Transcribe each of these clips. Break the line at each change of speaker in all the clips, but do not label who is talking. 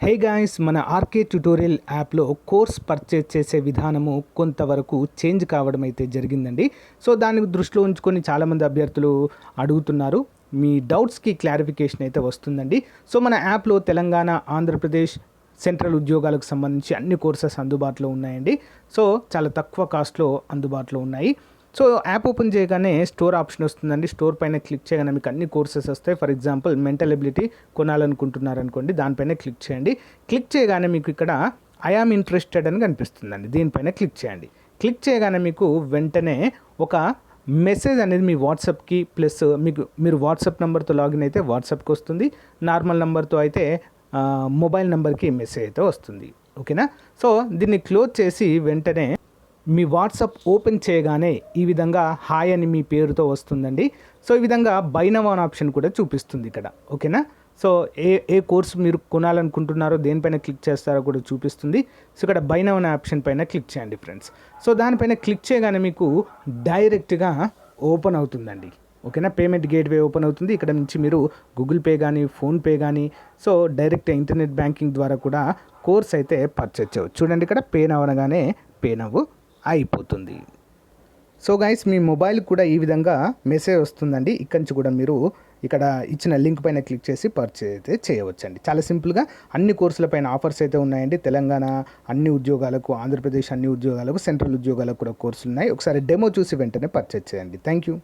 Hey guys, మన RK tutorial యాప్లో course purchase చేసే విధానము కొంతవరకు చేంజ్ కావడం అయితే జరిగిందండి. సో దాన్ని దృష్టిలో ఉంచుకొని చాలామంది అభ్యర్థులు అడుగుతున్నారు. మీ డౌట్స్కి క్లారిఫికేషన్ అయితే వస్తుందండి. సో మన యాప్లో తెలంగాణ, ఆంధ్రప్రదేశ్ సెంట్రల్ ఉద్యోగాలకు సంబంధించి అన్ని కోర్సెస్ అందుబాటులో ఉన్నాయండి. సో చాలా తక్కువ కాస్ట్లో అందుబాటులో ఉన్నాయి. సో యాప్ ఓపెన్ చేయగానే స్టోర్ ఆప్షన్ వస్తుందండి. స్టోర్ పైన క్లిక్ చేయగానే మీకు అన్ని కోర్సెస్ వస్తాయి. ఫర్ ఎగ్జాంపుల్ మెంటల్ ఎబిలిటీ కొనాలనుకుంటున్నారనుకోండి, దానిపైన క్లిక్ చేయండి. క్లిక్ చేయగానే మీకు ఇక్కడ ఐ ఆమ్ ఇంట్రెస్టెడ్ అని కనిపిస్తుందండి. దీనిపైన క్లిక్ చేయండి. క్లిక్ చేయగానే మీకు వెంటనే ఒక మెసేజ్ అనేది మీ వాట్సాప్కి ప్లస్ మీరు వాట్సాప్ నెంబర్తో లాగిన్ అయితే వాట్సాప్కి వస్తుంది. నార్మల్ నెంబర్తో అయితే మొబైల్ నెంబర్కి మెసేజ్ అయితే వస్తుంది. ఓకేనా? సో దీన్ని క్లోజ్ చేసి వెంటనే మీ వాట్సాప్ ఓపెన్ చేయగానే ఈ విధంగా హాయ్ అని మీ పేరుతో వస్తుందండి. సో ఈ విధంగా బై నౌ అనే ఆప్షన్ కూడా చూపిస్తుంది ఇక్కడ. ఓకేనా? సో ఏ కోర్స్ మీరు కొనాలనుకుంటున్నారో దేనిపైన క్లిక్ చేస్తారో కూడా చూపిస్తుంది. సో ఇక్కడ బై నౌ అనే ఆప్షన్ పైన క్లిక్ చేయండి ఫ్రెండ్స్. సో దానిపైన క్లిక్ చేయగానే మీకు డైరెక్ట్గా ఓపెన్ అవుతుందండి. ఓకేనా? పేమెంట్ గేట్వే ఓపెన్ అవుతుంది. ఇక్కడ నుంచి మీరు గూగుల్ పే కానీ, ఫోన్పే కానీ, సో డైరెక్ట్ ఇంటర్నెట్ బ్యాంకింగ్ ద్వారా కూడా కోర్స్ అయితే పర్చేజ్ చేయవచ్చు. చూడండి, ఇక్కడ పే నౌ అనగానే పే నౌ అయిపోతుంది. సో గైస్, మీ మొబైల్ కూడా ఈ విధంగా మెసేజ్ వస్తుందండి. ఇక్కడి నుంచి కూడా మీరు ఇక్కడ ఇచ్చిన లింక్ పైన క్లిక్ చేసి పర్చేజ్ అయితే చేయవచ్చండి. చాలా సింపుల్గా అన్ని కోర్సుల పైన ఆఫర్స్ అయితే ఉన్నాయండి. తెలంగాణ అన్ని ఉద్యోగాలకు, ఆంధ్రప్రదేశ్ అన్ని ఉద్యోగాలకు, సెంట్రల్ ఉద్యోగాలకు కూడా కోర్సులు ఉన్నాయి. ఒకసారి డెమో చూసి వెంటనే పర్చేజ్ చేయండి. Thank you.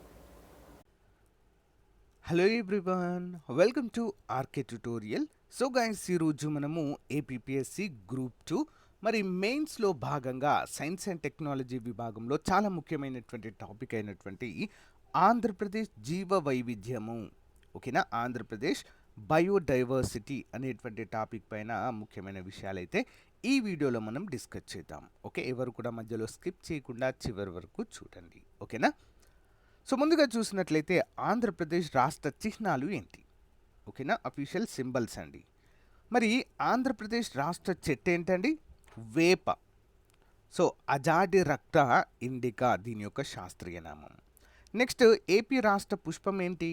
Hello everyone, welcome to RK tutorial. So guys, ఈరోజు మనము ఏపీపీఎస్సి గ్రూప్ 2 మరి మెయిన్స్లో భాగంగా సైన్స్ అండ్ టెక్నాలజీ విభాగంలో చాలా ముఖ్యమైనటువంటి టాపిక్ అయినటువంటి ఆంధ్రప్రదేశ్ జీవ వైవిధ్యము, ఓకేనా, ఆంధ్రప్రదేశ్ బయోడైవర్సిటీ అనేటువంటి టాపిక్ పైన ముఖ్యమైన విషయాలైతే ఈ వీడియోలో మనం డిస్కస్ చేద్దాం. ఓకే, ఎవరు కూడా మధ్యలో స్కిప్ చేయకుండా చివరి వరకు చూడండి. ఓకేనా? సో ముందుగా చూసినట్లయితే ఆంధ్రప్రదేశ్ రాష్ట్ర చిహ్నాలు ఏంటి? ఓకేనా, అఫీషియల్ సింబల్స్ అండి. మరి ఆంధ్రప్రదేశ్ రాష్ట్ర చెట్టు ఏంటండి? వేప. సో అజాడి రక్త ఇండికా దీని యొక్క శాస్త్రీయ నామం. నెక్స్ట్, ఏపీ రాష్ట్ర పుష్పం ఏంటి?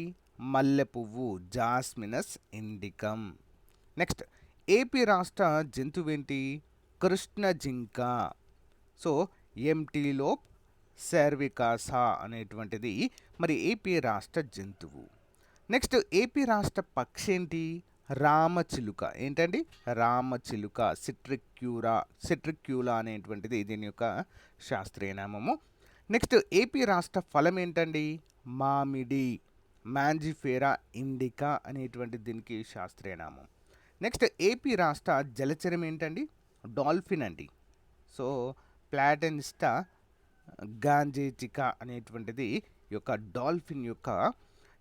మల్లె పువ్వు, జాస్మినస్ ఇండికం. నెక్స్ట్, ఏపీ రాష్ట్ర జంతువు ఏంటి? కృష్ణ జింక. సో ఎంటీలోప్ సెర్వికాసా అనేటువంటిది మరి ఏపీ రాష్ట్ర జంతువు. నెక్స్ట్, ఏపీ రాష్ట్ర పక్షి ఏంటి? రామచిలుక. ఏంటండి? రామచిలుక. సిట్రిక్యూలా అనేటువంటిది దీని యొక్క శాస్త్రీయ నామము. నెక్స్ట్, ఏపీ రాష్ట్ర ఫలం ఏంటండి? మామిడి. మ్యాంజిఫేరా ఇండికా అనేటువంటి దీనికి శాస్త్రీయ నామం. నెక్స్ట్, ఏపీ రాష్ట్ర జలచరం ఏంటండి? డాల్ఫిన్ అండి. సో ప్లాటెనిస్టా గాంజేటికా అనేటువంటిది యొక్క డాల్ఫిన్ యొక్క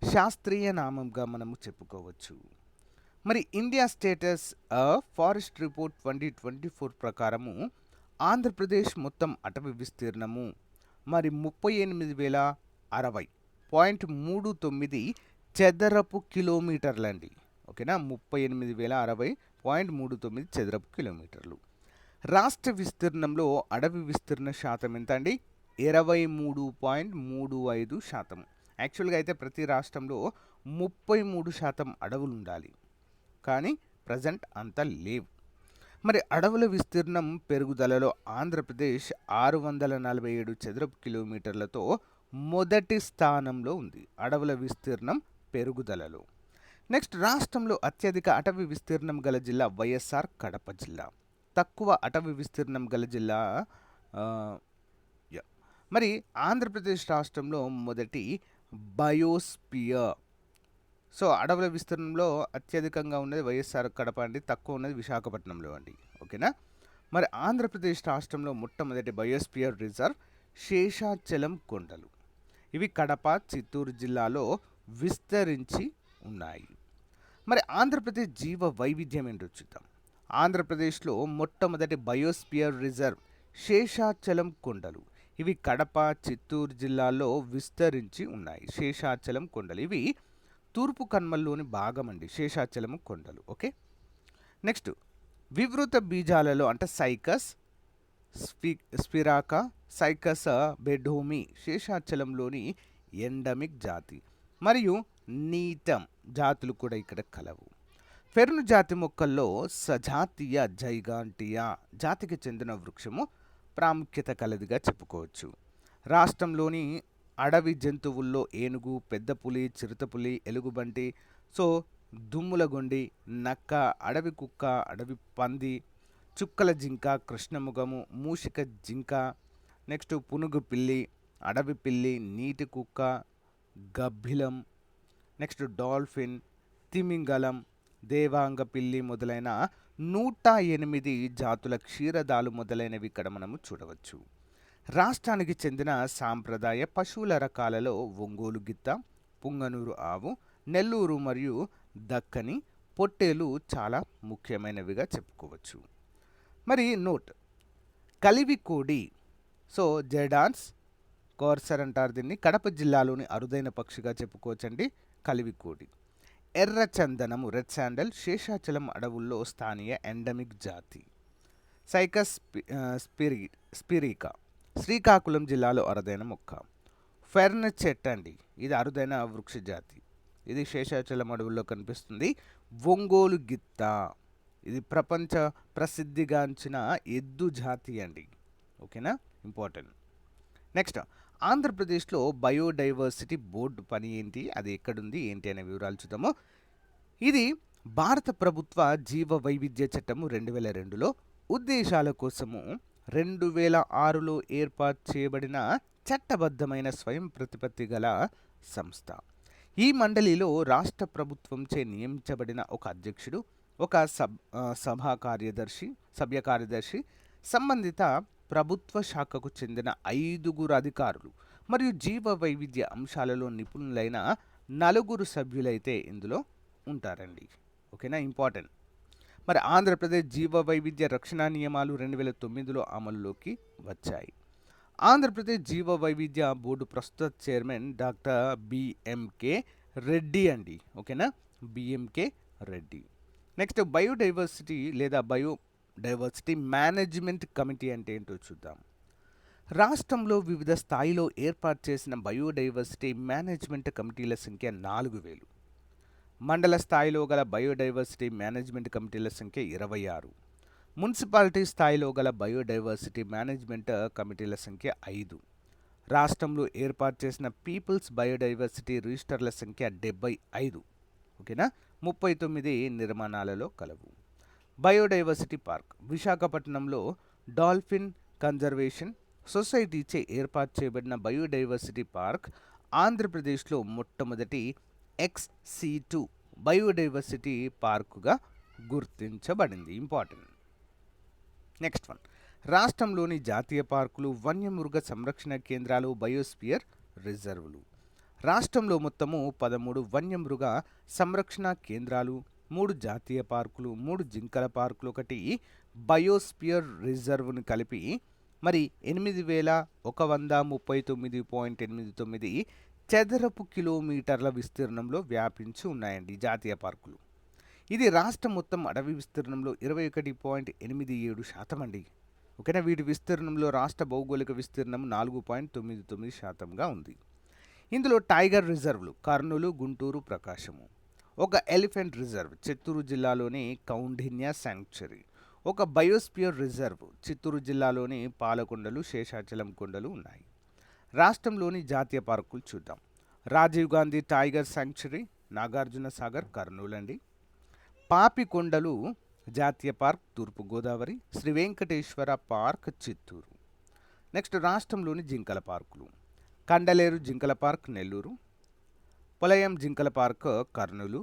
శాస్త్రీయ నామంగా మనము చెప్పుకోవచ్చు. మరి ఇండియా స్టేటస్ ఫారెస్ట్ రిపోర్ట్ 2024 ప్రకారము ఆంధ్రప్రదేశ్ మొత్తం అటవీ విస్తీర్ణము మరి 38,060.39 చదరపు కిలోమీటర్లండి. ఓకేనా, 38,060.39 చదరపు కిలోమీటర్లు. రాష్ట్ర విస్తీర్ణంలో అడవి విస్తీర్ణ శాతం ఎంత అండి? 23.35%. యాక్చువల్గా అయితే ప్రతి రాష్ట్రంలో 33% అడవులు ఉండాలి, కానీ ప్రజెంట్ అంత లేవు. మరి అడవుల విస్తీర్ణం పెరుగుదలలో ఆంధ్రప్రదేశ్ 647 చదరపు కిలోమీటర్లతో మొదటి స్థానంలో ఉంది అడవుల విస్తీర్ణం పెరుగుదలలో. నెక్స్ట్, రాష్ట్రంలో అత్యధిక అటవీ విస్తీర్ణం గల జిల్లా వైఎస్ఆర్ కడప జిల్లా. తక్కువ అటవీ విస్తీర్ణం గల జిల్లా మరి ఆంధ్రప్రదేశ్ రాష్ట్రంలో మొదటి బయోస్పియర్. సో అడవుల విస్తీర్ణంలో అత్యధికంగా ఉన్నది వైఎస్ఆర్ కడప అండి, తక్కువ ఉన్నది విశాఖపట్నంలో అండి. ఓకేనా? మరి ఆంధ్రప్రదేశ్ రాష్ట్రంలో మొట్టమొదటి బయోస్పియర్ రిజర్వ్ శేషాచలం కొండలు. ఇవి కడప, చిత్తూరు జిల్లాలో విస్తరించి ఉన్నాయి. మరి ఆంధ్రప్రదేశ్ జీవ వైవిధ్యం ఏంటో చూద్దాం. ఆంధ్రప్రదేశ్లో మొట్టమొదటి బయోస్పియర్ రిజర్వ్ శేషాచలం కొండలు. ఇవి కడప, చిత్తూరు జిల్లాలో విస్తరించి ఉన్నాయి. శేషాచలం కొండలు ఇవి తూర్పు కన్మల్లోని భాగం అండి, శేషాచలం కొండలు. ఓకే. నెక్స్ట్, వివృత బీజాలలో అంటే సైకస్ స్పిరాకా, సైకస్ బెడోమి శేషాచలంలోని ఎండమిక్ జాతి. మరియు నీటం జాతులు కూడా ఇక్కడ కలవు. ఫెర్ను జాతి మొక్కల్లో సజాతీయ జైగాంటియా జాతికి చెందిన వృక్షము ప్రాముఖ్యత కలదిగా చెప్పుకోవచ్చు. రాష్ట్రంలోని అడవి జంతువుల్లో ఏనుగు, పెద్ద పులి, చిరుతపులి, ఎలుగుబంటి, సో దుమ్ములగొండి, నక్క, అడవి కుక్క, అడవి పంది, చుక్కల జింక, కృష్ణముఖము, మూషిక జింక, నెక్స్ట్ పునుగు పిల్లి, అడవి పిల్లి, నీటి కుక్క, గబ్బిలం, నెక్స్ట్ డాల్ఫిన్, తిమింగలం, దేవాంగ పిల్లి మొదలైన 108 జాతుల క్షీరదాలు మొదలైనవి ఇక్కడ మనము చూడవచ్చు. రాష్ట్రానికి చెందిన సాంప్రదాయ పశువుల రకాలలో ఒంగోలు గిత్త, పుంగనూరు ఆవు, నెల్లూరు మరియు దక్కని పొట్టేలు చాలా ముఖ్యమైనవిగా చెప్పుకోవచ్చు. మరి నోట్ కలివికోడి, సో జెడాన్స్ కోర్సర్ అంటారు దీన్ని. కడప జిల్లాలోని అరుదైన పక్షిగా చెప్పుకోవచ్చండి కలివికోడి. ఎర్ర చందనము, రెడ్ శాండల్, శేషాచలం అడవుల్లో స్థానియ ఎండమిక్ జాతి. సైకస్ స్పిరికా, శ్రీకాకుళం జిల్లాలో అరుదైన మొక్క. ఫెర్న్ చెట్టు అండి, ఇది అరుదైన వృక్ష జాతి. ఇది శేషాచలం అడవుల్లో కనిపిస్తుంది. ఒంగోలు గిత్త, ఇది ప్రపంచ ప్రసిద్ధిగాంచిన ఎద్దు జాతి అండి. ఓకేనా, ఇంపార్టెంట్. నెక్స్ట్, ఆంధ్రప్రదేశ్లో బయోడైవర్సిటీ బోర్డు పని ఏంటి, అది ఎక్కడుంది ఏంటి అనే వివరాలు చూద్దాము. ఇది భారత ప్రభుత్వ జీవ వైవిధ్య చట్టము 2002లో ఉద్దేశాల కోసము 2006లో ఏర్పాటు చేయబడిన చట్టబద్ధమైన స్వయం ప్రతిపత్తి గల సంస్థ. ఈ మండలిలో రాష్ట్ర ప్రభుత్వంచే నియమించబడిన ఒక అధ్యక్షుడు, ఒక సభ్య కార్యదర్శి, సంబంధిత ప్రభుత్వ శాఖకు చెందిన 5 అధికారులు మరియు జీవ వైవిధ్య అంశాలలో నిపుణులైన 4 సభ్యులైతే ఇందులో ఉంటారండి. ఓకేనా, ఇంపార్టెంట్. మరి ఆంధ్రప్రదేశ్ జీవ వైవిధ్య రక్షణ నియమాలు 2009లో అమలులోకి వచ్చాయి. ఆంధ్రప్రదేశ్ జీవ వైవిధ్య బోర్డు ప్రస్తుత చైర్మన్ డాక్టర్ బిఎంకే రెడ్డి అండి. ఓకేనా, బిఎంకే రెడ్డి. నెక్స్ట్, బయోడైవర్సిటీ లేదా బయోడైవర్సిటీ మేనేజ్మెంట్ కమిటీ అంటే ఏంటో చూద్దాం. రాష్ట్రంలో వివిధ స్థాయిలో ఏర్పాటు చేసిన బయోడైవర్సిటీ మేనేజ్మెంట్ కమిటీల సంఖ్య 4000. మండల స్థాయిలో గల బయోడైవర్సిటీ మేనేజ్మెంట్ కమిటీల సంఖ్య 26. మున్సిపాలిటీ స్థాయిలో గల బయోడైవర్సిటీ మేనేజ్మెంట్ కమిటీల సంఖ్య 5. రాష్ట్రంలో ఏర్పాటు చేసిన పీపుల్స్ బయోడైవర్సిటీ రిజిస్టర్ల సంఖ్య 75. ఓకేనా, 39 నిర్మాణాలలో కలవు. బయోడైవర్సిటీ పార్క్ విశాఖపట్నంలో డాల్ఫిన్ కన్జర్వేషన్ సొసైటీచే ఏర్పాటు చేయబడిన బయోడైవర్సిటీ పార్క్ ఆంధ్రప్రదేశ్లో మొట్టమొదటి XC2 బయోడైవర్సిటీ పార్కుగా గుర్తించబడింది. ఇంపార్టెంట్. నెక్స్ట్ వన్, రాష్ట్రంలోని జాతీయ పార్కులు, వన్యమృగ సంరక్షణ కేంద్రాలు, బయోస్పియర్ రిజర్వులు. రాష్ట్రంలో మొత్తము 13 వన్యమృగ సంరక్షణ కేంద్రాలు, 3 జాతీయ పార్కులు, 3 జింకల పార్కులు, 1 బయోస్పియర్ రిజర్వ్ని కలిపి మరి 8139.89 చదరపు కిలోమీటర్ల విస్తీర్ణంలో వ్యాపించి ఉన్నాయండి జాతీయ పార్కులు. ఇది రాష్ట్రం మొత్తం అడవి విస్తీర్ణంలో 21.87% అండి. ఓకేనా, వీటి విస్తీర్ణంలో రాష్ట్ర భౌగోళిక విస్తీర్ణం 4.99%గా ఉంది. ఇందులో టైగర్ రిజర్వ్లు కర్నూలు, గుంటూరు, ప్రకాశము, ఒక ఎలిఫెంట్ రిజర్వ్ చిత్తూరు జిల్లాలోని కౌండిన్య శాంక్చురీ, ఒక బయోస్పియర్ రిజర్వ్ చిత్తూరు జిల్లాలోని పాలకొండలు, శేషాచలం కొండలు ఉన్నాయి. రాష్ట్రంలోని జాతీయ పార్కులు చూద్దాం. రాజీవ్ గాంధీ టైగర్ శాంక్చురీ, నాగార్జున సాగర్, కర్నూలు అండి. పాపికొండలు జాతీయ పార్క్, తూర్పుగోదావరి. శ్రీ వెంకటేశ్వర పార్క్, చిత్తూరు. నెక్స్ట్, రాష్ట్రంలోని జింకల పార్కులు. కండలేరు జింకల పార్క్, నెల్లూరు. పొలయం జింకల పార్క్, కర్నూలు.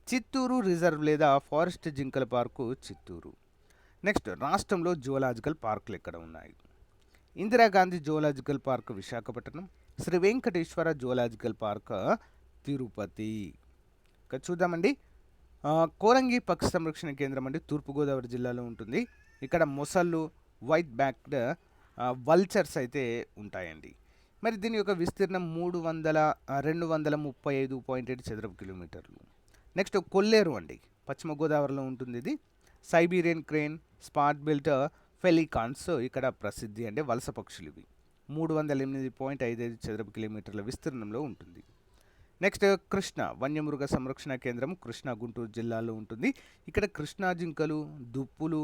చిత్తూరు రిజర్వ్ లేదా ఫారెస్ట్ జింకల పార్కు, చిత్తూరు. నెక్స్ట్, రాష్ట్రంలో జువలాజికల్ పార్కులు ఎక్కడ ఉన్నాయి? Indira Gandhi zoological park, Visakhapatnam. Sri Venkateswara zoological park, Tirupati. ఇక్కడ చూద్దామండి, కోరంగి పక్షి సంరక్షణ కేంద్రం అండి, తూర్పుగోదావరి జిల్లాలో ఉంటుంది. ఇక్కడ మొసళ్ళు, వైట్ బ్యాక్డ్ వల్చర్స్ అయితే ఉంటాయండి. మరి దీని యొక్క విస్తీర్ణం 235.7 చదరపు కిలోమీటర్లు. నెక్స్ట్, కొల్లేరు అండి, పశ్చిమ గోదావరిలో ఉంటుంది. ఇది సైబీరియన్ క్రేన్, స్పాట్ బెల్ట్ ఫెలికాన్స్ ఇక్కడ ప్రసిద్ధి అంటే వలస పక్షులు. ఇవి 308.55 చదరపు కిలోమీటర్ల విస్తీర్ణంలో ఉంటుంది. నెక్స్ట్ కృష్ణ వన్యమృగ సంరక్షణ కేంద్రం కృష్ణా గుంటూరు జిల్లాలో ఉంటుంది. ఇక్కడ కృష్ణా జింకలు, దుప్పులు,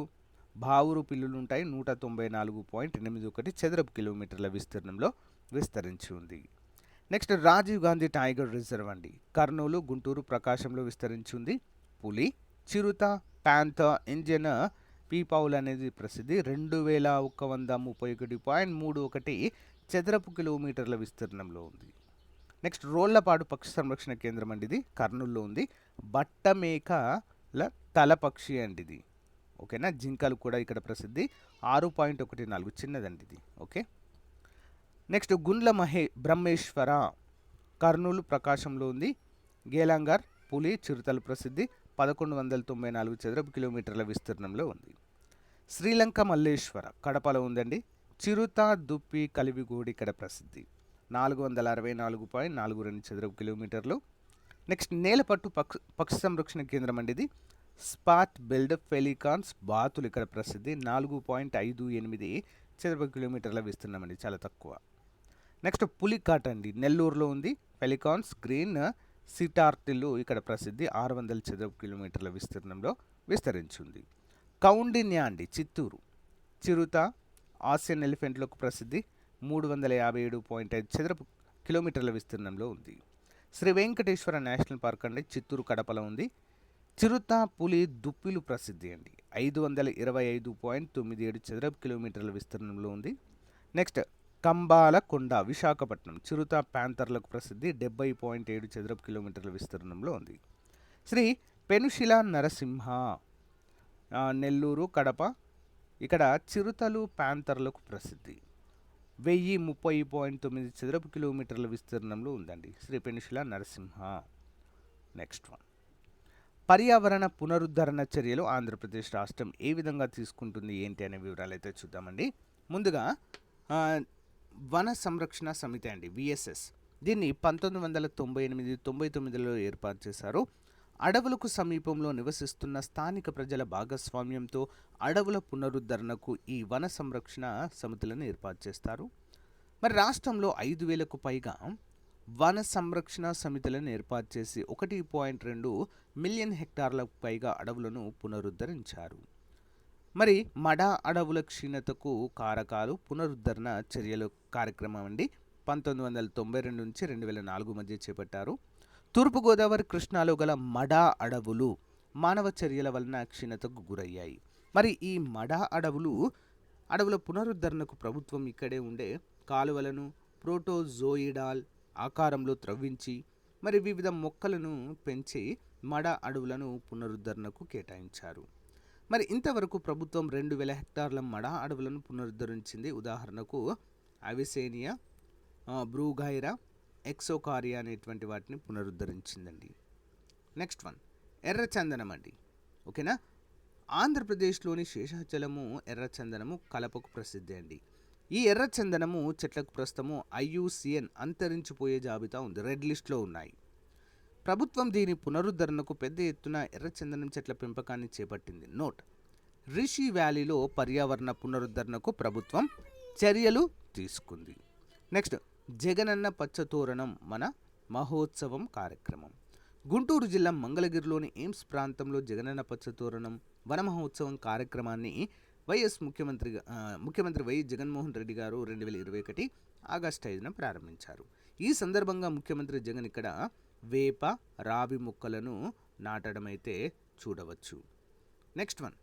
బావురు పిల్లులు ఉంటాయి. 194.81 చదరపు కిలోమీటర్ల విస్తీర్ణంలో విస్తరించి ఉంది. Next Rajiv Gandhi tiger reserve అండి, కర్నూలు, గుంటూరు, ప్రకాశంలో విస్తరించి ఉంది. పులి, చిరుత, ప్యాంథర్, ఇండియన్ పీపావుల్ అనేది ప్రసిద్ధి. 2131.31 చదరపు కిలోమీటర్ల విస్తీర్ణంలో ఉంది. నెక్స్ట్ రోళ్లపాడు పక్షి సంరక్షణ కేంద్రం అండి, ఇది కర్నూలులో ఉంది. బట్టమేకల తల పక్షి అండి ఇది, ఓకేనా. జింకలు కూడా ఇక్కడ ప్రసిద్ధి. 6.14 చిన్నదండి ఇది, ఓకే. నెక్స్ట్ గుండ్ల బ్రహ్మేశ్వర, కర్నూలు, ప్రకాశంలో ఉంది. గేలాంగర్, పులి, చిరుతలు ప్రసిద్ధి. 1194 చదరపు కిలోమీటర్ల విస్తీర్ణంలో ఉంది. శ్రీలంక మల్లేశ్వర, కడపలో ఉందండి. చిరుత, దుప్పి, కలివిగూడి ఇక్కడ ప్రసిద్ధి. 464.42 చదరపు కిలోమీటర్లు. నెక్స్ట్ నేలపట్టు పక్షి సంరక్షణ కేంద్రం అండి, ఇది స్పాట్ బెల్డ్ పెలికాన్స్, బాతులు ఇక్కడ ప్రసిద్ధి. 4.58 చదరపు కిలోమీటర్ల విస్తీర్ణం అండి, చాలా తక్కువ. నెక్స్ట్ పులికాట్ అండి, నెల్లూరులో ఉంది. పెలికాన్స్, గ్రీన్ సిటార్టిల్లు ఇక్కడ ప్రసిద్ధి. 600 చదరపు కిలోమీటర్ల విస్తీర్ణంలో విస్తరించింది. కౌండిన్య అండి, చిత్తూరు, చిరుత, ఆసియన్ ఎలిఫెంట్లకు ప్రసిద్ధి. 357.5 చదరపు కిలోమీటర్ల విస్తీర్ణంలో ఉంది. శ్రీ వెంకటేశ్వర నేషనల్ పార్క్ అండి, చిత్తూరు, కడపలో ఉంది. చిరుత, పులి, దుప్పిలు ప్రసిద్ధి అండి. 525.97 చదరపు కిలోమీటర్ల విస్తీర్ణంలో ఉంది. నెక్స్ట్ కంబాల కొండ, విశాఖపట్నం, చిరుత, ప్యాంథర్లకు ప్రసిద్ధి. 70.7 చదరపు కిలోమీటర్ల విస్తీర్ణంలో ఉంది. శ్రీ పెనుశిల నరసింహ, నెల్లూరు, కడప, ఇక్కడ చిరుతలు, ప్యాంథర్లకు ప్రసిద్ధి. 1030.9 చదరపు కిలోమీటర్ల విస్తీర్ణంలో ఉందండి శ్రీ పెనుశిల నరసింహ. నెక్స్ట్ వన్, పర్యావరణ పునరుద్ధరణ చర్యలు ఆంధ్రప్రదేశ్ రాష్ట్రం ఏ విధంగా తీసుకుంటుంది ఏంటి అనే వివరాలు అయితే చూద్దామండి. ముందుగా వన సంరక్షణ సమితి అండి, విఎస్ఎస్, దీన్ని 1998-99లో ఏర్పాటు చేశారు. అడవులకు సమీపంలో నివసిస్తున్న స్థానిక ప్రజల భాగస్వామ్యంతో అడవుల పునరుద్ధరణకు ఈ వన సంరక్షణ సమితులను ఏర్పాటు చేస్తారు. మరి రాష్ట్రంలో 5,000కు పైగా వన సంరక్షణ సమితులను ఏర్పాటు చేసి 1.2 మిలియన్ హెక్టార్లకు పైగా అడవులను పునరుద్ధరించారు. మరి మడా అడవుల క్షీణతకు కారకాలు పునరుద్ధరణ చర్యలు కార్యక్రమం అండి 1992 నుంచి 2004 మధ్య చేపట్టారు. తూర్పుగోదావరి, కృష్ణాలో గల మడా అడవులు మానవ చర్యల వలన క్షీణతకు గురయ్యాయి. మరి ఈ మడా అడవుల పునరుద్ధరణకు ప్రభుత్వం ఇక్కడే ఉండే కాలువలను ప్రోటోజోయిడాల్ ఆకారంలో త్రవ్వించి మరి వివిధ మొక్కలను పెంచి మడా అడవులను పునరుద్ధరణకు కేటాయించారు. మరి ఇంతవరకు ప్రభుత్వం 2,000 హెక్టార్ల మడా అడవులను పునరుద్ధరించింది. ఉదాహరణకు అవిసేనియా, బ్రూగైరా, ఎక్సోకారియా అనేటువంటి వాటిని పునరుద్ధరించిందండి. నెక్స్ట్ వన్, ఎర్రచందనం అండి, ఓకేనా. ఆంధ్రప్రదేశ్లోని శేషాచలము ఎర్రచందనము కలపకు ప్రసిద్ధి అండి. ఈ ఎర్రచందనము చెట్లకు ప్రస్తుతము IUCN అంతరించిపోయే జాబితా ఉంది, రెడ్ లిస్ట్లో ఉన్నాయి. ప్రభుత్వం దీని పునరుద్ధరణకు పెద్ద ఎత్తున ఎర్రచందనం చెట్ల పెంపకాన్ని చేపట్టింది. నోట్, రిషి వ్యాలీలో పర్యావరణ పునరుద్ధరణకు ప్రభుత్వం చర్యలు తీసుకుంది. నెక్స్ట్, జగనన్న పచ్చతోరణం మన మహోత్సవం కార్యక్రమం. గుంటూరు జిల్లా మంగళగిరిలోని ఎయిమ్స్ ప్రాంతంలో జగనన్న పచ్చతోరణం వన మహోత్సవం కార్యక్రమాన్ని ముఖ్యమంత్రి వైఎస్ జగన్మోహన్ రెడ్డి గారు 2021 ఆగస్టు 5న ప్రారంభించారు. ఈ సందర్భంగా ముఖ్యమంత్రి జగన్ ఇక్కడ వేప, రావి మొక్కలను నాటడం అయితే చూడవచ్చు. నెక్స్ట్ వన్,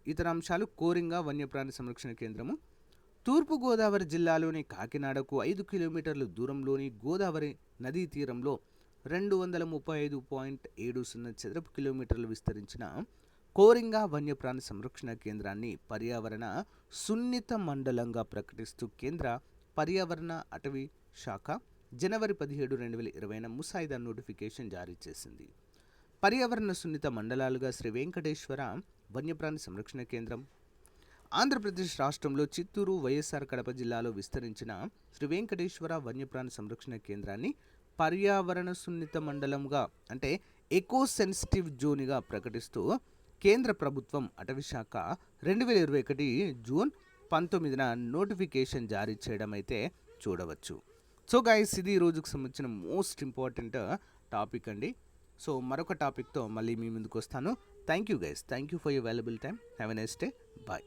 ఇతర అంశాలు. కోరింగ వన్యప్రాణి సంరక్షణ కేంద్రము తూర్పుగోదావరి జిల్లాలోని కాకినాడకు 5 కిలోమీటర్ల దూరంలోని గోదావరి నదీ తీరంలో 235.70 చదరపు కిలోమీటర్లు విస్తరించిన కోరింగ వన్యప్రాణి సంరక్షణ కేంద్రాన్ని పర్యావరణ సున్నిత మండలంగా ప్రకటిస్తూ కేంద్ర పర్యావరణ అటవీ శాఖ జనవరి 17, 2020 ముసాయిదా నోటిఫికేషన్ జారీ చేసింది. పర్యావరణ సున్నిత మండలాలుగా శ్రీ వెంకటేశ్వర వన్యప్రాణి సంరక్షణ కేంద్రం, ఆంధ్రప్రదేశ్ రాష్ట్రంలో చిత్తూరు, వైఎస్ఆర్ కడప జిల్లాలో విస్తరించిన శ్రీ వెంకటేశ్వర వన్యప్రాణి సంరక్షణ కేంద్రాన్ని పర్యావరణ సున్నిత మండలంగా అంటే ఎకో సెన్సిటివ్ జోన్గా ప్రకటిస్తూ కేంద్ర ప్రభుత్వం అటవీశాఖ 2021 జూన్ 19న నోటిఫికేషన్ జారీ చేయడం అయితే చూడవచ్చు. సో గైస్ ఇది ఈ రోజుకు సంబంధించిన మోస్ట్ ఇంపార్టెంట్ టాపిక్ అండి. సో మరొక టాపిక్తో మళ్ళీ మీ ముందుకు వస్తాను. Thank you guys, thank you for your valuable time. Have a nice day, bye.